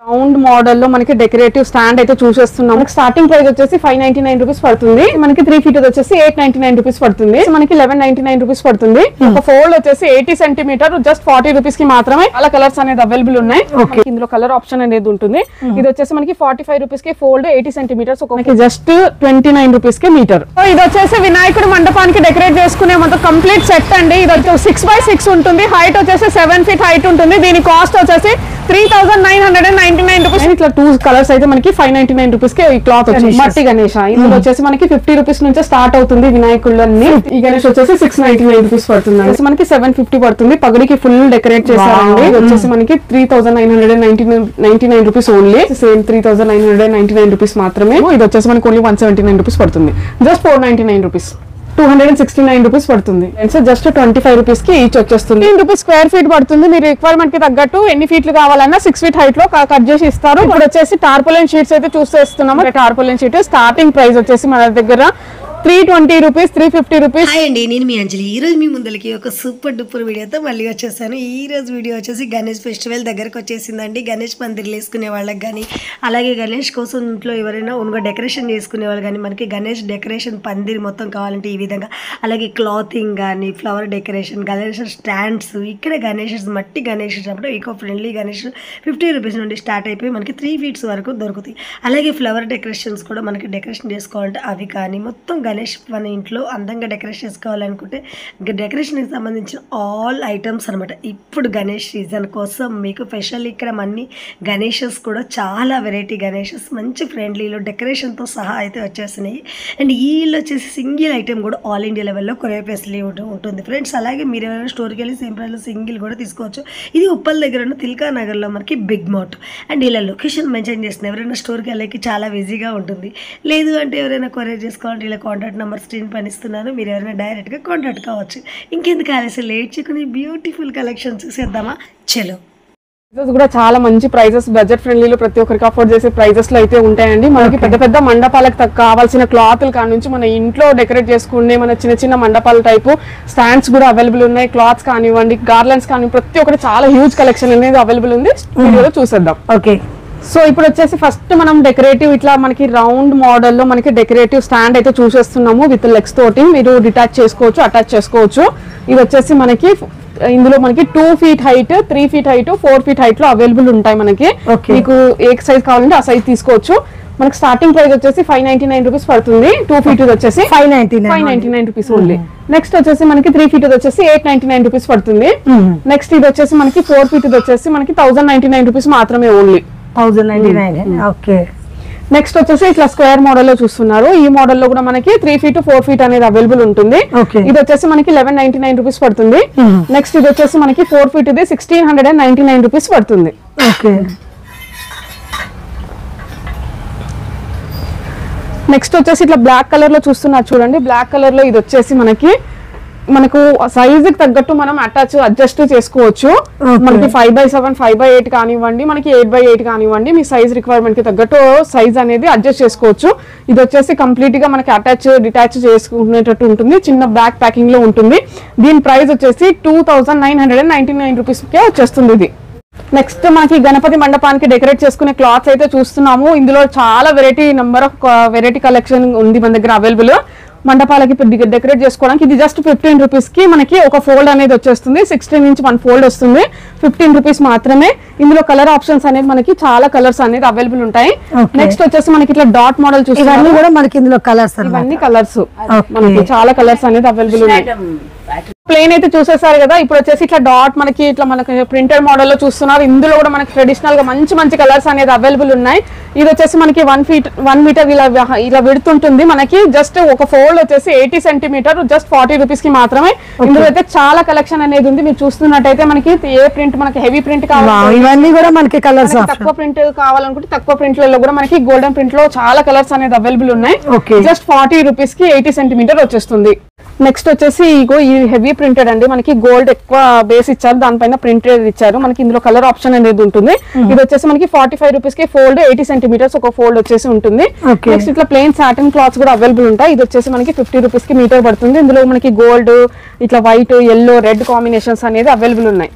Round model లో మనకి decorative stand అయితే చూసేస్తున్నాం. స్టార్టింగ్ ప్రైస్ వచ్చేసి 599 రూపీస్ పడుతుంది. మనకి 3 ఫీట్ వచ్చేసి 899 రూపీస్ పడుతుంది. మనకి 1199 రూపీస్ పడుతుంది. ఒక ఫోల్డ్ వచ్చేసి 80 సెంటీమీటర్ జస్ట్ 40 రూపీస్ కి మాత్రమే. చాలా కలర్స్ అనేది అవైలబుల్ ఉన్నాయి. ఇందులో కలర్ ఆప్షన్ అనేది ఉంటుంది. ఇది వచ్చేసి మనకి 45 రూపీస్ కి ఫోల్డ్ 80 సెంటీమీటర్స్ మనకి జస్ట్ 29 రూపీస్ కి మీటర్. ఇది వచ్చేసి వినాయకుడి మండపానికి డెకరేట్ చేసుకునే మొత్తం కంప్లీట్ సెట్ అండి. ఇది వచ్చి 6x6 ఉంటుంది. హైట్ వచ్చేసి 7 ఫీట్ హైట్ ఉంటుంది. దీని కాస్ట్ వచ్చేసి 3999 రూపీస్. ఇట్లా 2 కలర్స్ అయితే మనకి 599 రూపీస్ కి ఈ క్లాత్ వచ్చింది. మట్టి గణేష్ ఇందులో వచ్చేసి మనకి 50 రూపీస్ నుంచి స్టార్ట్ అవుతుంది వినాయకుళ్ళని. ఈ గణేష్ వచ్చేసి 699 రూపీస్ పడుతుంది. మనకి 750 పడుతుంది. పగడికి ఫుల్ డెకరేట్ చేశారండి. ఇది వచ్చేసి మనకి 3999 రూపీస్ ఓన్లీ. సేమ్ 3999 రూపీస్ మాత్రమే. ఇది వచ్చేసి మనకి ఓన్లీ 179 రూపీస్ పడుతుంది. Just 499 rupees. 269 రూపీస్ పడుతుంది. జస్ట్ 25 రూపీస్ కి ఈచ్ వచ్చేస్తుంది. 10 రూపీస్ స్క్వేర్ ఫీట్ పడుతుంది. మీరు రిక్వైర్మెంట్ కి తగ్గట్టు ఎన్ని ఫీట్లు కావాలన్నా 6 ఫీట్ హైట్ లో కట్ చేసి ఇస్తారు. ఇప్పుడు వచ్చేసి టార్పోలిన్ షీట్స్ అయితే చూసేస్తున్నాము. టార్పోలిన్ షీట్ స్టార్టింగ్ ప్రైస్ వచ్చేసి మన దగ్గర 320 రూపీస్, 350 రూపీస్. హాయ్ అండి, నేను మీ అంజలి. ఈ రోజు మీ ముందరికి ఒక సూపర్ డూపర్ వీడియోతో మళ్ళీ వచ్చేసాను. ఈ రోజు వీడియో వచ్చేసి గణేష్ ఫెస్టివల్ దగ్గరకు వచ్చేసిందండి. గణేష్ పందిర్లు వేసుకునే వాళ్ళకి కానీ, అలాగే గణేష్ కోసం ఇంట్లో ఎవరైనా ఓన్గా డెకరేషన్ చేసుకునే వాళ్ళు కానీ, మనకి గణేష్ డెకరేషన్ పందిరి మొత్తం కావాలంటే ఈ విధంగా, అలాగే క్లాతింగ్ కానీ, ఫ్లవర్ డెకరేషన్, గణేష్ స్టాండ్స్, ఇక్కడ గణేష్ మట్టి గణేష్ అప్పుడు ఈకో ఫ్రెండ్లీ గణేష్ 50 రూపీస్ నుండి స్టార్ట్ అయిపోయి మనకి 3 ఫీట్స్ వరకు దొరుకుతాయి. అలాగే ఫ్లవర్ డెకరేషన్స్ కూడా మనకి డెకరేషన్ చేసుకోవాలంటే అవి కానీ, మొత్తం గణేష్ మన ఇంట్లో అందంగా డెకరేషన్ చేసుకోవాలనుకుంటే డెకరేషన్కి సంబంధించిన ఆల్ ఐటమ్స్ అనమాట. ఇప్పుడు గణేష్ సీజన్ కోసం మీకు స్పెషల్ ఇక్కడ అన్ని గణేషెస్ కూడా చాలా వెరైటీ గణేషెస్ మంచి ఫ్రెండ్లీలో డెకరేషన్తో సహా అయితే వచ్చేస్తున్నాయి. అండ్ ఈ ఇల్లు వచ్చేసి సింగిల్ ఐటమ్ కూడా ఆల్ ఇండియా లెవెల్లో కొరియర్ ఫెసిలిటీ ఉంటుంది ఫ్రెండ్స్. అలాగే మీరు ఎవరైనా స్టోర్కి వెళ్ళి సేమ్ ప్రైస్లో సింగిల్ కూడా తీసుకోవచ్చు. ఇది ఉప్పల్ దగ్గర ఉన్న తిల్కా నగర్లో మనకి బిగ్ మార్ట్. అండ్ ఇలా లొకేషన్ మెన్షన్ చేస్తున్న ఎవరైనా స్టోర్కి వెళ్ళకి చాలా ఈజీగా ఉంటుంది. లేదు అంటే ఎవరైనా కొరియర్ చేసుకోవాలంటే ఇలా కాంటాక్ట్ నెంబర్ స్క్రీన్ పైన ఇస్తున్నాను. మీరు ఎవరైనా డైరెక్ట్గా కాంటాక్ట్ కావచ్చు. ఇంకెందుకు ఆలస్యం లేట్ చేయకుండా బ్యూటిఫుల్ కలెక్షన్ చూసేద్దామా? చలో. కూడా చాలా మంచి ప్రైజెస్, బడ్జెట్ ఫ్రెండ్లీలో ప్రతి ఒక్కరికి అఫోర్డ్ చేసే ప్రైజెస్ లో అయితే ఉంటాయండి. మనకి పెద్ద పెద్ద మండపాలకు కావాల్సిన క్లాత్లు కాడ నుంచి మన ఇంట్లో డెకరేట్ చేసుకునే మన చిన్న చిన్న మండపాల టైపు స్టాండ్స్ కూడా అవైలబుల్ ఉన్నాయి. క్లాత్స్ కానివ్వండి, గార్లెండ్స్ కానివ్వండి, ప్రతి ఒక్కటి చాలా హ్యూజ్ కలెక్షన్ అనేది అవైలబుల్ ఉంది. వీడియోలో చూసేద్దాం. ఓకే. సో ఇప్పుడు వచ్చేసి ఫస్ట్ మనం డెకరేటివ్ ఇట్లా మనకి రౌండ్ మోడల్ లో మనకి డెకరేటివ్ స్టాండ్ అయితే చూసేస్తున్నాము. విత్ లెగ్స్ తోటి మీరు డిటాచ్ చేసుకోవచ్చు, అటాచ్ చేసుకోవచ్చు. ఇది వచ్చేసి మనకి ఇందులో మనకి 2 feet height, 3 feet height, 4 feet height లో అవైలబుల్ ఉంటాయి. మనకి మీకు ఏ సైజ్ కావాలంటే ఆ సైజ్ తీసుకోవచ్చు. మనకి స్టార్టింగ్ ప్రైస్ వచ్చేసి 599 రూపీస్ పడుతుంది. 2 ఫీట్ వచ్చేసి 599 రూపీస్ ఓన్లీ. నెక్స్ట్ వచ్చేసి మనకి 3 ఫీట్ వచ్చేసి 899 రూపీస్ పడుతుంది. నెక్స్ట్ ఇది వచ్చేసి మనకి 4 ఫీట్ వచ్చేసి మనకి 1099 రూపీస్ మాత్రమే ఓన్లీ. 1099. ఓకే. నెక్స్ట్ వచ్చేసి ఇట్లా స్క్వేర్ మోడల్ లో చూస్తున్నారు. ఈ మోడల్ లో కూడా మనకి 3 ఫీట్ 4 ఫీట్ అనేది అవైలబుల్ ఉంటుంది. ఇది వచ్చేసి మనకి 1199 రూపీస్ పడుతుంది. నెక్స్ట్ ఇది వచ్చేసి మనకి 4 ఫీట్ ఇది 1699 రూపీస్ పడుతుంది. నెక్స్ట్ వచ్చేసి ఇట్లా బ్లాక్ కలర్ లో చూస్తున్నారు చూడండి. బ్లాక్ కలర్ లో ఇది వచ్చేసి మనకు సైజ్ కి తగ్గట్టు మనం అడ్జస్ట్ చేసుకోవచ్చు. మనకి 5x7, 5x8 కానివ్వండి, మనకి 8x8 కానివ్వండి, మీ సైజ్ రిక్వైర్మెంట్ కి తగ్గట్టు సైజ్ అనేది అడ్జస్ట్ చేసుకోవచ్చు. ఇది వచ్చేసి కంప్లీట్ గా మనకి డిటాచ్ చేసుకునేటట్టు ఉంటుంది. చిన్న బ్యాక్ ప్యాకింగ్ లో ఉంటుంది. దీని ప్రైస్ వచ్చేసి 2999 రూపీస్ కే వచ్చేస్తుంది ఇది. నెక్స్ట్ మనకి గణపతి మండపానికి డెకరేట్ చేసుకునే క్లాత్స్ అయితే చూస్తున్నాము. ఇందులో చాలా నెంబర్ ఆఫ్ వెరైటీ కలెక్షన్ ఉంది మన దగ్గర అవైలబుల్. మండపాలకి డెకరేట్ చేసుకోవడానికి ఇది జస్ట్ 15 రూపీస్ కి మనకి ఒక ఫోల్డ్ అనేది వచ్చేస్తుంది. 16 ఇంచ్ 1 ఫోల్డ్ వస్తుంది. 15 రూపీస్ మాత్రమే. ఇందులో కలర్ ఆప్షన్స్ అనేది మనకి చాలా కలర్స్ అనేది అవైలబుల్ ఉంటాయి. నెక్స్ట్ వచ్చేసి మనకి ఇట్లా డాట్ మోడల్ చూస్తున్నాము. కూడా మనకి ఇందులో కలర్స్, ఇవన్నీ కలర్స్ మనకి చాలా కలర్స్ అనేది అవైలబుల్ ఉన్నాయి. ప్లేన్ అయితే చూసేసారు కదా. ఇప్పుడు వచ్చేసి ఇట్లా డాట్ మనకి ప్రింటెడ్ మోడల్ లో చూస్తున్నారు. ఇందులో కూడా మనకి ట్రెడిషనల్ గా మంచి కలర్స్ అనేది అవైలబుల్ ఉన్నాయి. ఇది వచ్చేసి మనకి 1 మీటర్ ఇలా విడుతుంటుంది. మనకి జస్ట్ ఒక ఫోల్డ్ వచ్చేసి 80 సెంటీమీటర్ జస్ట్ 40 రూపీస్ కి మాత్రమే. ఇందులో అయితే చాలా కలెక్షన్ అనేది ఉంది. మీరు చూస్తున్నట్టయితే మనకి ఏ ప్రింట్, మనకి హెవీ ప్రింట్ కావాలి, ఇవన్నీ కూడా మనకి కలర్స్. తక్కువ ప్రింట్ కావాలనుకుంటే తక్కువ ప్రింట్ లలో కూడా మనకి గోల్డెన్ ప్రింట్ లో చాలా కలర్స్ అనేది అవైలబుల్ ఉన్నాయి. జస్ట్ 40 రూపీస్ కి 80 సెంటీమీటర్ వచ్చేస్తుంది. నెక్స్ట్ వచ్చేసి ఇగో ఈ హెవీ ప్రింటెడ్ అండి. మనకి గోల్డ్ ఎక్కువ బేస్ ఇచ్చారు, దానిపైన ప్రింటెడ్ ఇచ్చారు. మనకి ఇందులో కలర్ ఆప్షన్ అనేది ఉంటుంది. ఇది వచ్చేసి మనకి 45 రూపీస్ కి ఫోల్డ్ 80 సెంటీమీటర్స్ ఒక ఫోల్డ్ వచ్చేసి ఉంటుంది. నెక్స్ట్ ఇట్లా ప్లెయిన్ సాటిన్ క్లాత్స్ కూడా అవైలబుల్ ఉంటాయి. ఇది వచ్చేసి మనకి 50 రూపీస్ కి మీటర్ పడుతుంది. ఇందులో మనకి గోల్డ్, ఇట్లా వైట్, ఎల్లో, రెడ్ కాంబినేషన్స్ అనేది అవైలబుల్ ఉన్నాయి.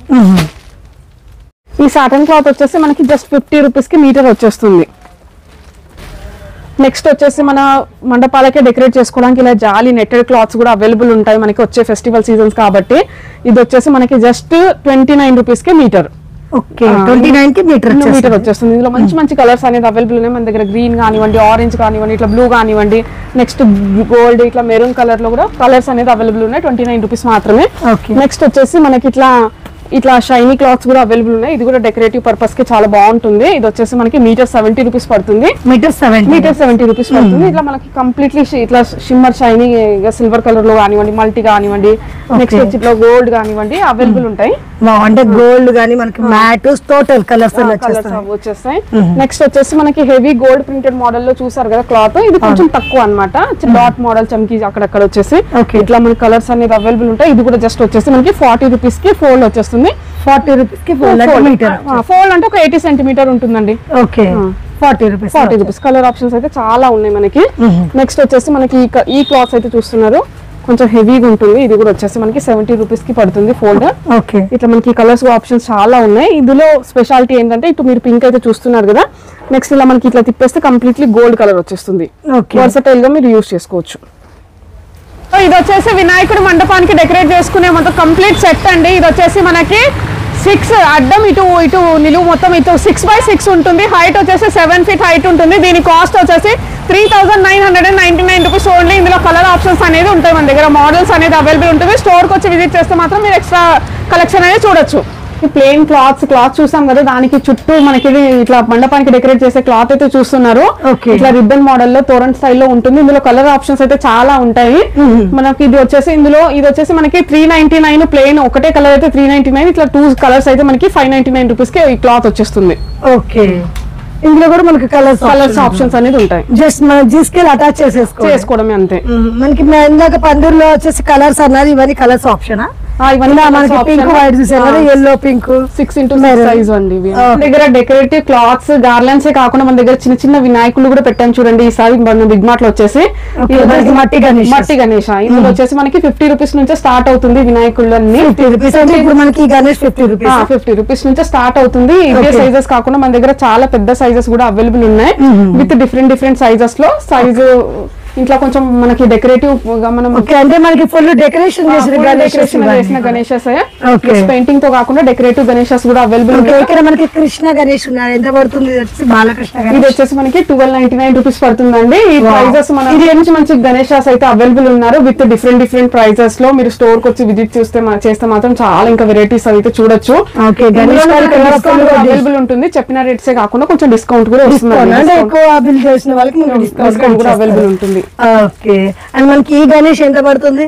ఈ సాటన్ క్లాత్ వచ్చేసి మనకి జస్ట్ 50 రూపీస్ కి మీటర్ వచ్చేస్తుంది. నెక్స్ట్ వచ్చేసి మన మండపాలకే డెకరేట్ చేసుకోవడానికి ఇలా జాలీ నెట్టెడ్ క్లాత్స్ కూడా అవైలబుల్ ఉంటాయి మనకి వచ్చే ఫెస్టివల్ సీజన్స్ కాబట్టి. ఇది వచ్చేసి మనకి జస్ట్ 29 రూపీస్ కి మీటర్. ఓకే 29 కి మీటర్ వచ్చేస్తుంది. ఇందులో మంచి మంచి కలర్స్ అనేది అవైలబుల్ ఉన్నాయి మన దగ్గర. గ్రీన్ కానివ్వండి, ఆరెంజ్ కానివ్వండి, ఇట్లా బ్లూ కానివ్వండి, నెక్స్ట్ గోల్డ్, ఇట్లా మెరూన్ కలర్ లో కూడా కలర్స్ అనేది అవైలబుల్ ఉన్నాయి. 29 రూపీస్ మాత్రమే. నెక్స్ట్ వచ్చేసి మనకి ఇట్లా షైనీ క్లాత్స్ కూడా అవైలబుల్ ఉన్నాయి. ఇది కూడా డెకరేటివ్ పర్పస్ కి చాలా బాగుంటుంది. ఇది వచ్చేసి మనకి మీటర్ 70 రూపీస్ పడుతుంది. మీటర్ 70 రూపీస్ పడుతుంది. ఇట్లా మనకి కంప్లీట్లీ ఇట్లా షిమ్మర్ షైనీ సిల్వర్ కలర్ లో కానివ్వండి, మల్టీ కానివ్వండి, నెక్స్ట్ వచ్చి ఇట్లా గోల్డ్ కానివ్వండి అవైలబుల్ ఉంటాయి. అంటే గోల్డ్ గానీ మనకి మ్యాట్ టోటల్ కలర్స్ వచ్చేస్తాయి. నెక్స్ట్ వచ్చేసి మనకి హెవీ గోల్డ్ ప్రింటెడ్ మోడల్ లో చూసారు కదా క్లాత్, ఇది కొంచెం తక్కువ అన్నమాట. డాట్ మోడల్ చమ్కీ అక్కడక్కడ వచ్చేసి ఇట్లా మనకి కలర్స్ అనేది అవైలబుల్ ఉంటాయి. ఇది కూడా జస్ట్ వచ్చేసి మనకి 40 రూపీస్ కి ఫోల్డ్ వచ్చేస్తుంది. 40 రూపీస్ కి ఫోల్డ్ అంటే ఒక 80 సెంటీమీటర్ ఉంటుందండి. Okay 40 rupees. కలర్ ఆప్షన్స్ అయితే చాలా ఉన్నాయి మనకి. నెక్స్ట్ వచ్చేసి మనకి ఈ క్లాత్స్ అయితే చూస్తున్నారు, కొంచెం హెవీగా ఉంటుంది. ఇది కూడా వచ్చేసి మనకి 70 రూపీస్ కి పడుతుంది ఫోల్డ్. ఓకే ఇట్లా మనకి కలర్స్ ఆప్షన్స్ చాలా ఉన్నాయి. ఇందులో స్పెషాలిటీ ఏంటంటే ఇటు మీరు పింక్ అయితే చూస్తున్నారు కదా, నెక్స్ట్ ఇలా మనకి ఇట్లా తిప్పేస్తే కంప్లీట్లీ గోల్డ్ కలర్ వచ్చేస్తుంది. వర్సటైల్ గా మీరు యూస్ చేసుకోవచ్చు. ఇది వచ్చేసి వినాయకుడి మండపానికి డెకరేట్ చేసుకునే మొత్తం కంప్లీట్ సెట్ అండి. ఇది వచ్చేసి మనకి 6 అడ్డం ఇటు నిలువు మొత్తం ఇటు 6x6 ఉంటుంది. హైట్ వచ్చేసి 7 feet హైట్ ఉంటుంది. దీని కాస్ట్ వచ్చేసి 3999 రూపీస్ ఓన్లీ. ఇందులో కలర్ ఆప్షన్స్ అనేది ఉంటాయి మన దగ్గర, మోడల్స్ అనేది అవైలబుల్ ఉంటుంది. స్టోర్కి వచ్చి విజిట్ చేస్తే మాత్రం మీరు ఎక్స్ట్రా కలెక్షన్ అనేది చూడొచ్చు. ప్లెయిన్ క్లాత్ చూసాం కదా, దానికి చుట్టూ మనకి ఇట్లా మండపానికి డెకరేట్ చేసే క్లాత్ అయితే చూస్తున్నారు. ఇట్లా రిబ్బన్ మోడల్ లో తోరణ్ స్టైల్లో ఉంటుంది. ఇందులో కలర్ ఆప్షన్స్ అయితే చాలా ఉంటాయి మనకి. ఇది వచ్చేసి మనకి 399 ప్లెయిన్ ఒకటే కలర్ అయితే 399. ఇట్లా 2 కలర్స్ అయితే మనకి 599 రూపీస్ కి ఈ క్లాత్ వచ్చేస్తుంది. ఓకే ఇందులో కూడా మనకి కలర్స్ ఆప్షన్స్ అనేది ఉంటాయి. జస్ట్ మనం జీస్కేల్ అటాచ్ చేసుకోవడమే అంతే. మనకి ఇందాక పందిర్లో వచ్చేసి కలర్స్ అన్నారు, ఇవన్నీ కలర్స్ ఆప్షనా? ఇవన్నీ మనకి పింక్ వైట్ చూసారు, ఎల్లో పింక్ 6x6 సైజ్ అండి. మన దగ్గర డెకరేటివ్ క్లాత్స్ గార్లెండ్స్ కాకుండా మన దగ్గర చిన్న చిన్న వినాయకులు కూడా పెట్టాను చూడండి. ఈసారి బిగ్ మార్ట్ లో వచ్చేసి మట్టి గణేష్. ఇందులో వచ్చేసి మనకి 50 రూపీస్ నుంచే స్టార్ట్ అవుతుంది వినాయకులు అన్ని. ఇప్పుడు మనకి గణేష్ 50 రూపీస్ నుంచే స్టార్ట్ అవుతుంది. ఇదే సైజెస్ కాకుండా మన దగ్గర చాలా పెద్ద సైజెస్ కూడా అవైలబుల్ ఉన్నాయి విత్ డిఫరెంట్ సైజెస్ లో. సైజు ఇంట్లో కొంచెం మనకి డెకరేటివ్ మనం అంటే మనకి ఫుల్ డెకరేషన్ చేసిన గణేషస్ పెయింటింగ్ తో కాకుండా డెకరేటివ్ గణేషస్ కూడా అవైలబుల్ ఉంటాయి. ఇక్కడ మనకి కృష్ణ గణేష్ ఉన్నారు. ఎంత పడుతుంది? బాలకృష్ణ ఇది వచ్చేసి మనకి 1299 రూపీస్ పడుతుందండి. ఈ ప్రైజెస్ మనకి మంచి గణేషస్ అయితే అవైలబుల్ ఉన్నారు విత్ డిఫరెంట్ ప్రైజెస్ లో. మీరు స్టోర్ కి వచ్చి విజిట్ చేస్తే మాత్రం చాలా ఇంకా వెరైటీస్ అయితే చూడొచ్చు. అవైలబుల్ ఉంటుంది. చెప్పిన రేట్సే కాకుండా కొంచెం డిస్కౌంట్ కూడా వస్తుంది. ఎక్కువ బిల్ చేసిన వాళ్ళకి డిస్కౌంట్ కూడా అవైలబుల్ ఉంటుంది. ఓకే అండ్ మనకి ఈ గణేష్ ఎంత పడుతుంది?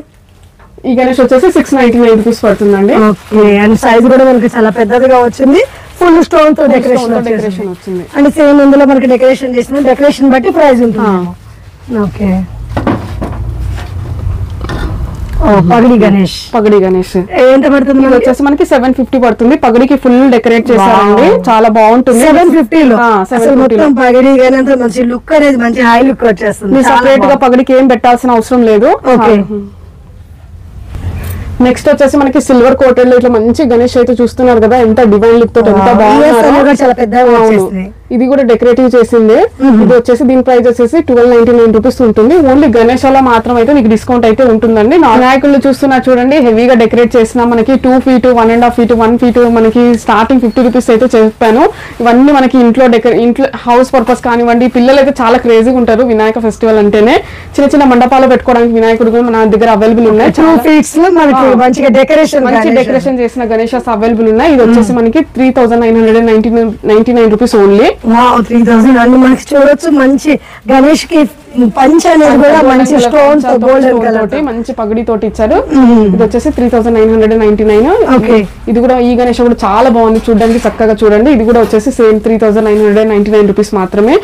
ఈ గణేష్ వచ్చేసి 699 రూపీస్ పడుతుందండి. ఓకే అండ్ సైజ్ కూడా మనకి చాలా పెద్దదిగా వచ్చింది. ఫుల్ స్టోన్ తో డెకరేషన్ వచ్చింది. అండ్ సేమ్ ఇందులో మనకి డెకరేషన్ చేసిన డెకరేషన్ బట్టి ప్రైస్ ఉంటుంది. ఓకే పగడి గణేష్ ఎంత పడుతుంది? వచ్చేసి మనకి 750 పడుతుంది. పగడికి ఫుల్ డెకరేట్ చేశారండి, చాలా బాగుంటుంది. 750 లో మొత్తం పగడి గణేష్ మంచి లుక్ అనేది మంచి హై లుక్ వచ్చేస్తుంది. సెపరేట్ గా పగడికి ఏం పెట్టాల్సిన అవసరం లేదు. ఓకే నెక్స్ట్ వచ్చేసి మనకి సిల్వర్ కోటెడ్ లో ఇట్లా మంచి గణేష్ అయితే చూస్తున్నారు కదా, ఎంత డివైన్ లుక్ తో ఎంత బాగుంది. ఇది కూడా డెకరేటివ్ చేసింది. ఇది వచ్చేసి దీని ప్రైస్ వచ్చేసి 1299 రూపీస్ ఉంటుంది. ఓన్లీ గణేష్ లో మాత్రం అయితే మీకు డిస్కౌంట్ అయితే ఉంటుందండి. వినాయకులు చూస్తున్నారు చూడండి, హెవీగా డెకరేట్ చేసిన మనకి 2 feet 1.5 feet 1 feet మనకి స్టార్టింగ్ 50 రూపీస్ అయితే చెప్పాను. ఇవన్నీ మనకి ఇంట్లో హౌస్ పర్పస్ కానివ్వండి. పిల్లలు అయితే చాలా క్రేజీగా ఉంటారు వినాయక ఫెస్టివల్ అంటేనే. చిన్న మండపాలు పెట్టుకోవడానికి వినాయకుడు కూడా మన దగ్గర అవైలబుల్ ఉన్నాయి. 2 feet లో మనకి మంచి డెకరేషన్ చేసిన గణేషస్ అవైలబుల్ ఉన్నాయి. ఇది వచ్చేసి మనకి 3999 రూపీస్ ఓన్లీ. 3000 అన్ని మనకి చూడొచ్చు. మంచి గణేష్ కి పంచ్ అనేది కూడా మంచి స్టోన్ తో గోల్డెన్ కలర్ తోటి మంచి పగడి తోటి ఇచ్చారు. ఇది వచ్చేసి 3999. ఓకే ఇది కూడా ఈ గణేష్ కూడా చాలా బాగుంది చూడడానికి, చక్కగా చూడండి. ఇది కూడా వచ్చేసి సేమ్ 3999 రూపీస్ మాత్రమే.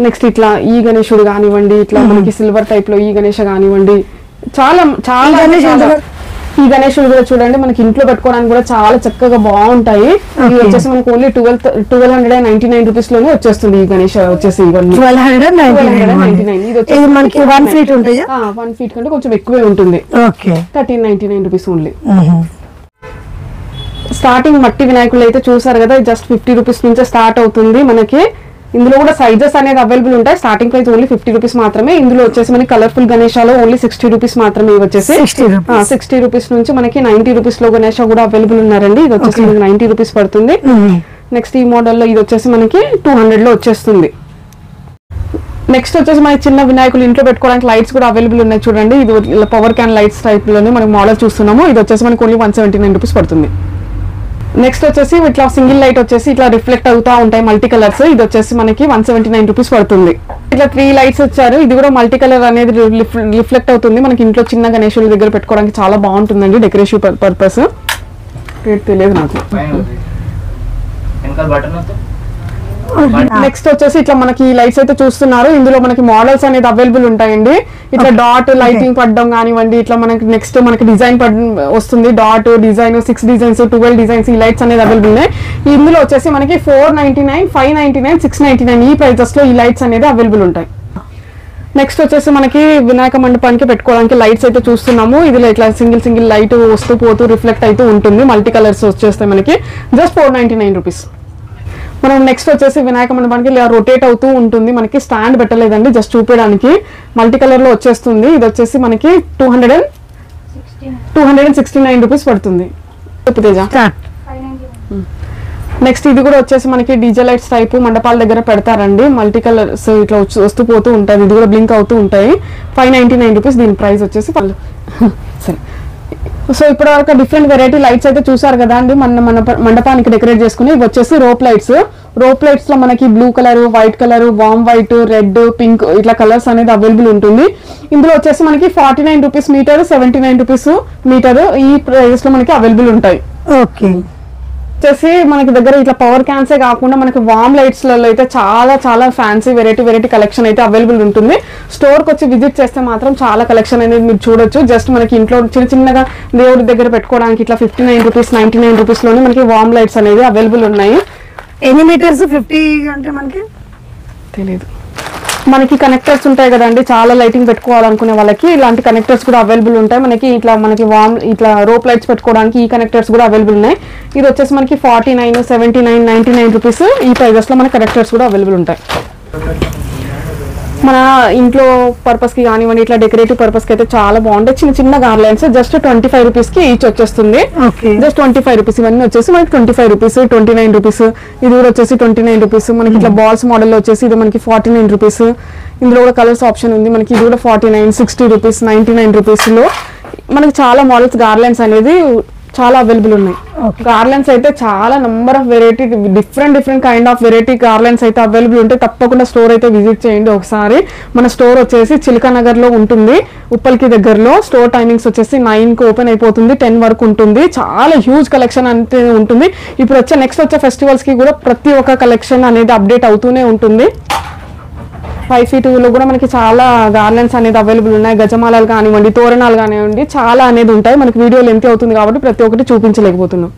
నెక్స్ట్ ఇట్లా ఈ గణేశుడు కానివ్వండి, ఇట్లా మనకి సిల్వర్ టైప్ లో ఈ గణేష కానివ్వండి, చాలా ఈ గణేశుడు కూడా చూడండి మనకి ఇంట్లో పెట్టుకోవడానికి కూడా చాలా చక్కగా బాగుంటాయి. ఇది వచ్చేసి మనకి ఓన్లీ 1299 రూపీస్ లోనే వచ్చేస్తుంది. ఈ గణేష్ వచ్చేసి 1299. ఇది మనకి 1 feet ఉంటుంది. 1 feet కంటే కొంచెం ఎక్కువే ఉంటుంది. 1399 రూపీస్ ఓన్లీ. స్టార్టింగ్ మట్టి వినాయకులు అయితే చూసారు కదా, జస్ట్ 50 రూపీస్ నుంచే స్టార్ట్ అవుతుంది మనకి. ఇందులో కూడా సైజెస్ అనేది అవైలబుల్ ఉంటాయి. స్టార్టింగ్ ప్రైస్ ఓన్లీ 50 రూపీస్ మాత్రమే. ఇందులో వచ్చేసి మనకి కలర్ఫుల్ గణేశాలో ఓన్లీ 60 రూపీస్ మాత్రమే. ఇవి వచ్చేసి 60 రూపీస్ నుంచి మనకి 90 రూపీస్ లో గణేష కూడా అవైలబుల్ ఉన్నారండి. ఇది వచ్చేసి మనకి 90 రూపీస్ పడుతుంది. నెక్స్ట్ ఈ మోడల్ లో ఇది వచ్చేసి మనకి 200 లో వచ్చేస్తుంది. నెక్స్ట్ వచ్చేసి మనకి చిన్న వినాయకులు ఇంట్లో పెట్టుకోవడానికి లైట్స్ కూడా అవైలబుల్ ఉన్నాయి చూడండి. ఇది పవర్ క్యాన్ లైట్స్ టైప్ లోనే మనకి మోడల్ చూస్తున్నాము. ఇది వచ్చేసి మనకి ఓన్లీ 179 రూపీస్ పడుతుంది. నెక్స్ట్ వచ్చేసి ఇట్లా సింగిల్ లైట్ వచ్చేసి ఇట్లా రిఫ్లెక్ట్ అవుతా ఉంటాయి మల్టీ కలర్స్. ఇది వచ్చేసి మనకి 179 రూపీస్ పడుతుంది. ఇట్లా 3 లైట్స్ వచ్చారు. ఇది కూడా మల్టీ కలర్ అనేది రిఫ్లెక్ట్ అవుతుంది. మనకి ఇంట్లో చిన్న గణేశుల దగ్గర పెట్టుకోవడానికి చాలా బాగుంటుందండి, డెకరేషన్ పర్పస్. రేట్ తెలియదు నాకు. నెక్స్ట్ వచ్చేసి ఇట్లా మనకి లైట్స్ అయితే చూస్తున్నారు. ఇందులో మనకి మోడల్స్ అనేది అవైలబుల్ ఉంటాయండి. ఇట్లా డాట్ లైటింగ్ పడడం కానివ్వండి, ఇట్లా మనకి నెక్స్ట్ మనకి డిజైన్ వస్తుంది. డాట్ డిజైన్ 6 డిజైన్స్ 12 డిజైన్స్ ఈ లైట్స్ అనేది అవైలబుల్ ఉన్నాయి. ఇందులో వచ్చేసి మనకి 499, 599, 699 ఈ ప్రైజెస్ లో ఈ లైట్స్ అనేది అవైలబుల్ ఉంటాయి. నెక్స్ట్ వచ్చేసి మనకి వినాయక మండపానికి పెట్టుకోవడానికి లైట్స్ అయితే చూస్తున్నాము. ఇది ఇట్లా సింగిల్ లైట్ వస్తూ పోతూ రిఫ్లెక్ట్ అయితే ఉంటుంది. మల్టీ కలర్స్ వచ్చేస్తాయి మనకి. Just 499 rupees. మనం నెక్స్ట్ వచ్చేసి వినాయక మండపానికి ఇలా రొటేట్ అవుతూ ఉంటుంది. మనకి స్టాండ్ పెట్టలేదండి, జస్ట్ చూపించడానికి. మల్టీ కలర్ లో వచ్చేస్తుంది. ఇది వచ్చేసి మనకి 269 రూపీస్ పడుతుంది. నెక్స్ట్ ఇది కూడా వచ్చేసి మనకి డీజే లైట్స్ టైప్ మండపాల దగ్గర పెడతారండి. మల్టీ కలర్స్ ఇట్లా వస్తూ పోతూ ఉంటాయి. ఇది కూడా బ్లింక్ అవుతూ ఉంటాయి. 599 రూపీస్ దీని ప్రైస్ వచ్చేసి. సరే, సో ఇప్పుడు వరకు డిఫరెంట్ వెరైటీ లైట్స్ అయితే చూసారు కదా అండి మన మండపానికి డెకరేట్ చేసుకుని. ఇవి వచ్చేసి రోప్ లైట్స్ లో మనకి బ్లూ కలర్, వైట్ కలర్, వామ్ వైట్, రెడ్, పింక్ ఇట్లా కలర్స్ అనేది అవైలబుల్ ఉంటుంది. ఇందులో వచ్చేసి మనకి 49 రూపీస్ మీటర్, 79 రూపీస్ మీటర్ ఈ ప్రైస్ లో మనకి అవైలబుల్ ఉంటాయి. ఓకే. వచ్చేసి మనకి దగ్గర ఇట్లా పవర్ క్యాన్సే కాకుండా మనకి వామ్ లైట్స్ లలో అయితే చాలా ఫ్యాన్సీ వెరైటీ కలెక్షన్ అయితే అవైలబుల్ ఉంటుంది. స్టోర్ కి వచ్చి విజిట్ చేస్తే మాత్రం చాలా కలెక్షన్ అనేది మీరు చూడొచ్చు. జస్ట్ మనకి ఇంట్లో చిన్నగా దేవుడి దగ్గర పెట్టుకోవడానికి ఇట్లా 59 రూపీస్ 99 రూపీస్ లోనే మనకి వామ్ లైట్స్ అనేది అవైలబుల్ ఉన్నాయి. ఎన్ని మీటర్స్? 50 అంటే మనకి తెలియదు. మనకి కనెక్టర్స్ ఉంటాయి కదండి, చాలా లైటింగ్ పెట్టుకోవాలనుకునే వాళ్ళకి ఇలాంటి కనెక్టర్స్ కూడా అవైలబుల్ ఉంటాయి. మనకి మనకి వామ్ ఇట్లా రోప్ లైట్స్ పెట్టుకోవడానికి ఈ కనెక్టర్స్ కూడా అవైలబుల్ ఉన్నాయి. ఇది వచ్చేసి మనకి 49, 79, 99 రూపీస్ ఈ ప్రైజెస్ లో మనకి కనెక్టర్స్ కూడా అవైలబుల్ ఉంటాయి. మన ఇంట్లో పర్పస్ కి కానివ్వండి, ఇట్లా డెకరేటివ్ పర్పస్ కి అయితే చాలా బాగుంటాయి. చిన్న గార్లైన్స్ జస్ట్ 25 రూపీస్ కి ఈచ్ వచ్చేస్తుంది. Just 25 rupees. ఇవన్నీ వచ్చేసి మనకి 25 రూపీస్, 29 రూపీస్. ఇది కూడా వచ్చేసి 29 రూపీస్. మనకి ఇట్లా బాల్స్ మోడల్ వచ్చేసి ఇది మనకి 49 రూపీస్. ఇందులో కూడా కలర్స్ ఆప్షన్ ఉంది మనకి. ఇది కూడా 49, 60 రూపీస్, 99 రూపీస్ లో మనకి చాలా మోడల్స్ గార్లైన్స్ అనేది చాలా అవైలబుల్ ఉన్నాయి. గార్లెన్స్ అయితే చాలా number of variety different kind of variety garlands అయితే అవైలబుల్ ఉంటాయి. తప్పకుండా స్టోర్ అయితే విజిట్ చేయండి ఒకసారి. మన స్టోర్ వచ్చేసి చిలకా నగర్ లో ఉంటుంది, ఉప్పల్కి దగ్గరలో. స్టోర్ టైమింగ్స్ వచ్చేసి 9 కి ఓపెన్ అయిపోతుంది, 10 వరకు ఉంటుంది. చాలా హ్యూజ్ కలెక్షన్ అంటే ఉంటుంది. ఇప్పుడు నెక్స్ట్ వచ్చే ఫెస్టివల్స్ కి కూడా ప్రతి ఒక్క కలెక్షన్ అనేది అప్డేట్ అవుతూనే ఉంటుంది. 5 feet లో కూడా మనకి చాలా గార్లెన్స్ అనేది అవైలబుల్ ఉన్నాయి. గజమాలాలు కానివ్వండి, తోరణాలు కానివ్వండి, చాలా అనేది ఉంటాయి. మనకి వీడియో లెంత్ అవుతుంది కాబట్టి ప్రతి ఒక్కటి చూపించలేకపోతున్నాం.